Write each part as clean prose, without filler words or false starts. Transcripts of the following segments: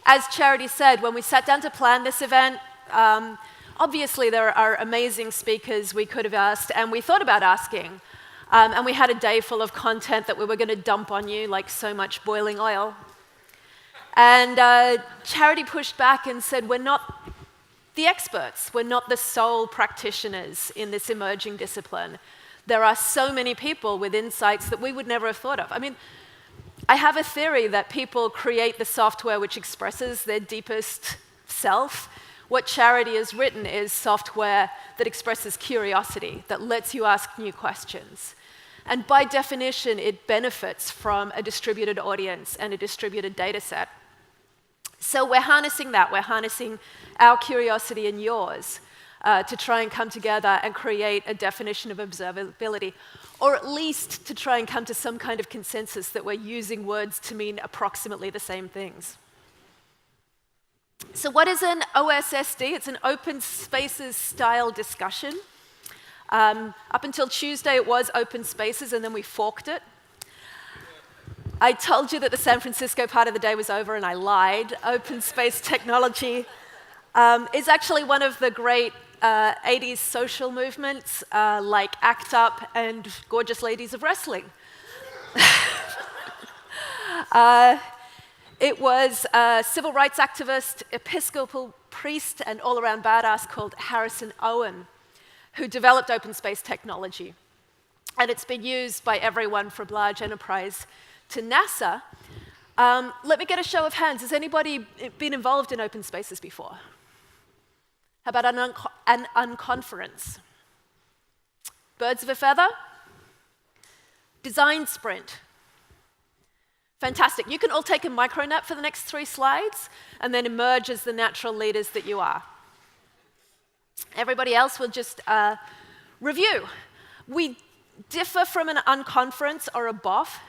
as Charity said, when we sat down to plan this event, obviously there are amazing speakers we could have asked, and we thought about asking. And we had a day full of content that we were going to dump on you like so much boiling oil. And Charity pushed back and said, we're not the experts. We're not the sole practitioners in this emerging discipline. There are so many people with insights that we would never have thought of. I mean, I have a theory that people create the software which expresses their deepest self. What Charity has written is software that expresses curiosity, that lets you ask new questions. And by definition, it benefits from a distributed audience and a distributed data set. So we're harnessing that. We're harnessing our curiosity and yours to try and come together and create a definition of observability, or at least to try and come to some kind of consensus that we're using words to mean approximately the same things. So what is an OSSD? It's an open spaces style discussion. Up until Tuesday, it was open spaces, and then we forked it. I told you that the San Francisco part of the day was over, and I lied. Open space technology is actually one of the great 80s social movements, like ACT UP and Gorgeous Ladies of Wrestling. It was a civil rights activist, Episcopal priest, and all-around badass called Harrison Owen who developed open space technology. And it's been used by everyone from large enterprise to NASA. Let me get a show of hands. Has anybody been involved in open spaces before? How about an unconference? Birds of a feather? Design sprint. Fantastic. You can all take a micro nap for the next 3 slides and then emerge as the natural leaders that you are. Everybody else will just review. We differ from an unconference or a BOF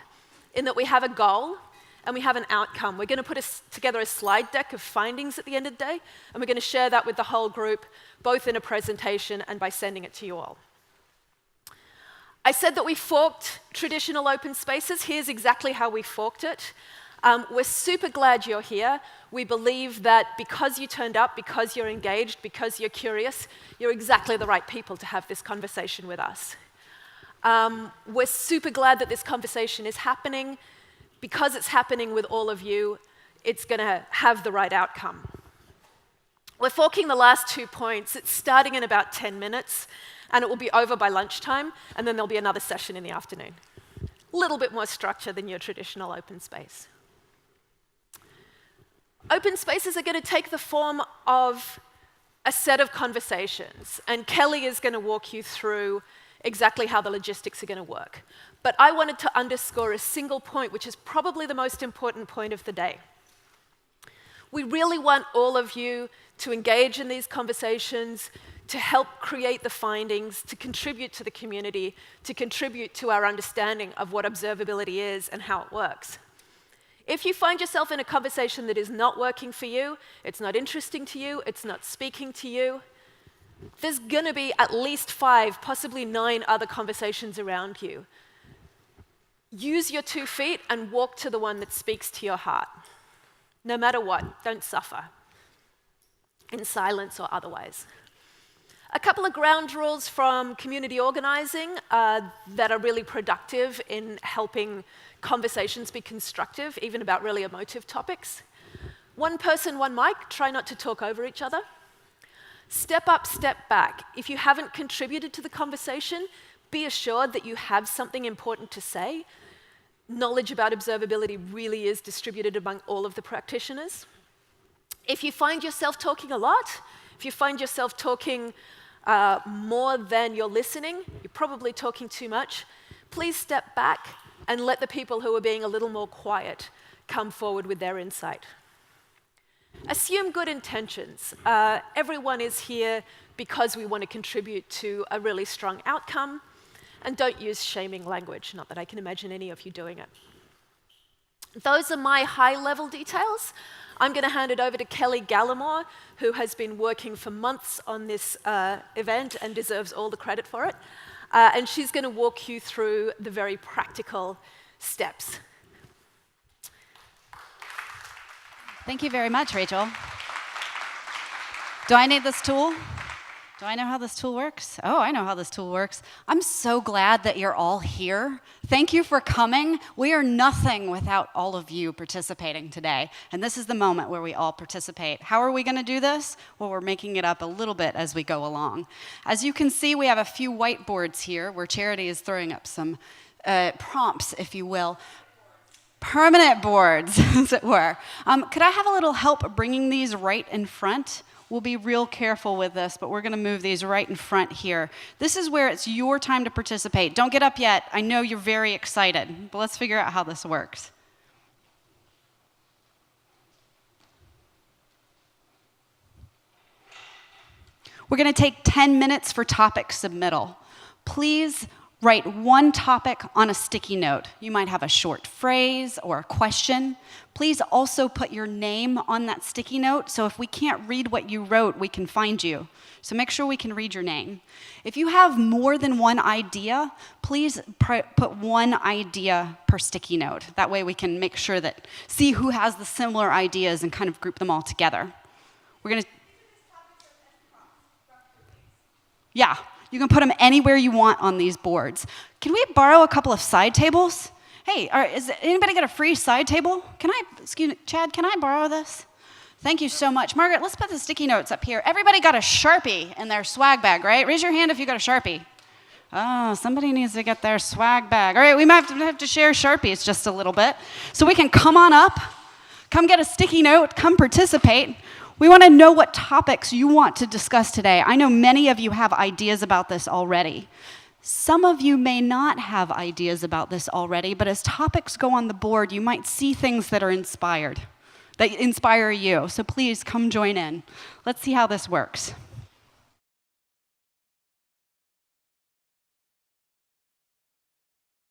in that we have a goal and we have an outcome. We're going to put together a slide deck of findings at the end of the day, and we're going to share that with the whole group, both in a presentation and by sending it to you all. I said that we forked traditional open spaces. Here's exactly how we forked it. We're super glad you're here. We believe that because you turned up, because you're engaged, because you're curious, you're exactly the right people to have this conversation with us. We're super glad that this conversation is happening. Because it's happening with all of you, it's going to have the right outcome. We're forking the last 2 points. It's starting in about 10 minutes, and it will be over by lunchtime, and then there'll be another session in the afternoon. A little bit more structure than your traditional open space. Open spaces are going to take the form of a set of conversations, and Kelly is going to walk you through exactly how the logistics are going to work. But I wanted to underscore a single point, which is probably the most important point of the day. We really want all of you to engage in these conversations, to help create the findings, to contribute to the community, to contribute to our understanding of what observability is and how it works. If you find yourself in a conversation that is not working for you, it's not interesting to you, it's not speaking to you, there's going to be at least 5, possibly 9 other conversations around you. Use your 2 feet and walk to the one that speaks to your heart. No matter what, don't suffer, in silence or otherwise. A couple of ground rules from community organizing that are really productive in helping conversations be constructive, even about really emotive topics. 1 person, 1 mic. Try not to talk over each other. Step up, step back. If you haven't contributed to the conversation, be assured that you have something important to say. Knowledge about observability really is distributed among all of the practitioners. If you find yourself talking a lot, if you find yourself talking more than you're listening, you're probably talking too much, please step back and let the people who are being a little more quiet come forward with their insight. Assume good intentions. Everyone is here because we want to contribute to a really strong outcome, and don't use shaming language, not that I can imagine any of you doing it. Those are my high-level details. I'm going to hand it over to Kelly Gallamore, who has been working for months on this event and deserves all the credit for it. And she's going to walk you through the very practical steps. Thank you very much, Rachel. Do I need this tool? Do I know how this tool works? Oh, I know how this tool works. I'm so glad that you're all here. Thank you for coming. We are nothing without all of you participating today. And this is the moment where we all participate. How are we going to do this? Well, we're making it up a little bit as we go along. As you can see, we have a few whiteboards here where Charity is throwing up some prompts, if you will. Permanent boards, as it were. Could I have a little help bringing these right in front? We'll be real careful with this, but we're going to move these right in front here. This is where it's your time to participate. Don't get up yet. I know you're very excited, but let's figure out how this works. We're going to take 10 minutes for topic submittal. Please write one topic on a sticky note. You might have a short phrase or a question. Please also put your name on that sticky note, so if we can't read what you wrote, we can find you. So make sure we can read your name. If you have more than one idea, please put one idea per sticky note. That way we can make sure that, see who has the similar ideas and kind of group them all together. We're going to... Yeah. You can put them anywhere you want on these boards. Can we borrow a couple of side tables? Hey, is anybody got a free side table? Excuse me, Chad, can I borrow this? Thank you so much. Margaret, let's put the sticky notes up here. Everybody got a Sharpie in their swag bag, right? Raise your hand if you got a Sharpie. Oh, somebody needs to get their swag bag. All right, we might have to share Sharpies just a little bit. So we can come on up, come get a sticky note, come participate. We want to know what topics you want to discuss today. I know many of you have ideas about this already. Some of you may not have ideas about this already, but as topics go on the board, you might see things that inspire you. So please come join in. Let's see how this works.